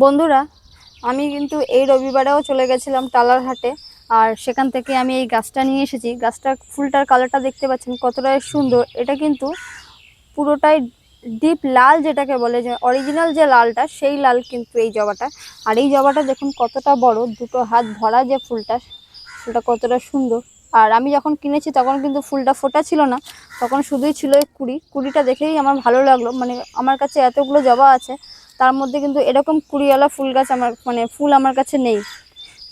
বন্ধুরা, আমি কিন্তু এই রবিবারেও চলে গেছিলাম টালার হাটে। আর সেখান থেকে আমি এই গাছটা নিয়ে এসেছি। গাছটার ফুলটার কালারটা দেখতে পাচ্ছেন কতটাই সুন্দর। এটা কিন্তু পুরোটাই ডিপ লাল, যেটাকে বলে যে অরিজিনাল যে লালটা, সেই লাল কিন্তু এই জবাটা। আর এই জবাটা দেখুন কতটা বড়, দুটো হাত ভরা যে ফুলটা, ফুলটা কতটা সুন্দর। আর আমি যখন কিনেছি তখন কিন্তু ফুলটা ফোটা ছিল না, তখন শুধুই ছিল এই কুড়িটা দেখেই আমার ভালো লাগলো। মানে আমার কাছে এতগুলো জবা আছে, তার মধ্যে কিন্তু এরকম কুড়িওয়ালা ফুল গাছ আমার ফুল আমার কাছে নেই।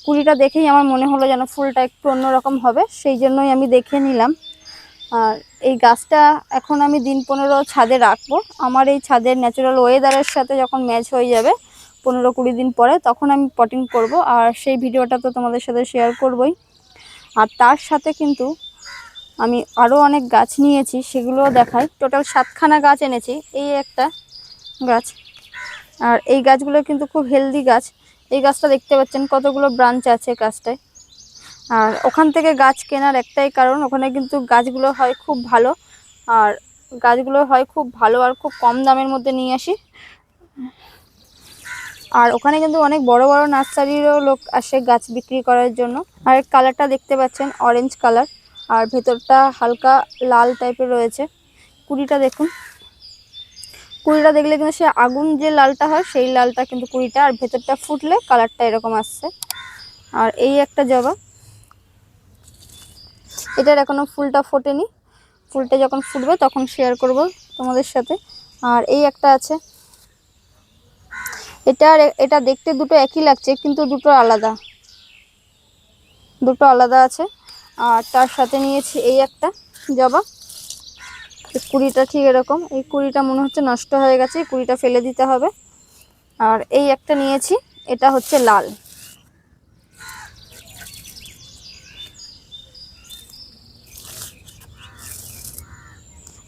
কুড়িটা দেখেই আমার মনে হলো যেন ফুলটা একটু অন্যরকম হবে, সেই জন্যই আমি দেখে নিলাম। আর এই গাছটা এখন আমি দিন 15 ছাদে রাখবো। আমার এই ছাদের ন্যাচারাল ওয়েদারের সাথে যখন ম্যাচ হয়ে যাবে 15-20 দিন পরে, তখন আমি পটিং করব। আর সেই ভিডিওটা তো তোমাদের সাথে শেয়ার করবই। আর তার সাথে কিন্তু আমি আরও অনেক গাছ নিয়েছি, সেগুলোও দেখাই। টোটাল 7খানা গাছ এনেছি। এই একটা গাছ, আর এই গাছগুলো কিন্তু খুব হেলদি গাছ। এই গাছটা দেখতে পাচ্ছেন কতগুলো ব্রাঞ্চ আছে গাছটায়। আর ওখান থেকে গাছ কেনার একটাই কারণ, ওখানে কিন্তু গাছগুলো হয় খুব ভালো। আর গাছগুলো হয় খুব ভালো আর খুব কম দামের মধ্যে নিয়ে আসি। আর ওখানে কিন্তু অনেক বড় বড় নার্সারিরও লোক আসে গাছ বিক্রি করার জন্য। আর কালারটা দেখতে পাচ্ছেন অরেঞ্জ কালার, আর ভেতরটা হালকা লাল টাইপের রয়েছে। কুড়িটা দেখুন, কুড়িটা দেখলে কিন্তু সে আগুন যে লালটা হয় সেই লালটা কিন্তু কুড়িটা, আর ভেতরটা ফুটলে কালারটা এরকম আসছে। আর এই একটা জবা, এটার এখনো ফুলটা ফোটেনি, ফুলটা যখন ফুটবে তখন শেয়ার করব তোমাদের সাথে। আর এই একটা আছে, এটা দেখতে দুটো একই লাগছে কিন্তু দুটো আলাদা আছে। আর তার সাথে নিয়েছি এই একটা জবা। কুড়িটা ঠিক এরকম, এই কুড়িটা মনে হচ্ছে নষ্ট হয়ে গেছে, কুড়িটা ফেলে দিতে হবে। আর এই একটা নিয়েছি, এটা হচ্ছে লাল।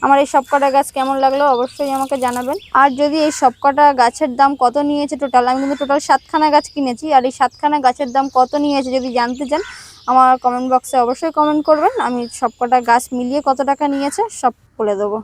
আমার এই সবকটা গাছ কেমন লাগলো অবশ্যই আমাকে জানাবেন। আর যদি এই সবকটা গাছের দাম কত নিয়েছে, টোটাল আমি কিন্তু 7খানা গাছ কিনেছি, আর এই 7খানা গাছের দাম কত নিয়েছে যদি জানতে চান, আমার কমেন্ট বক্সে অবশ্যই কমেন্ট করবেন। আমি সবকটা গাছ মিলিয়ে কত টাকা নিয়েছে সব বলে দেবো।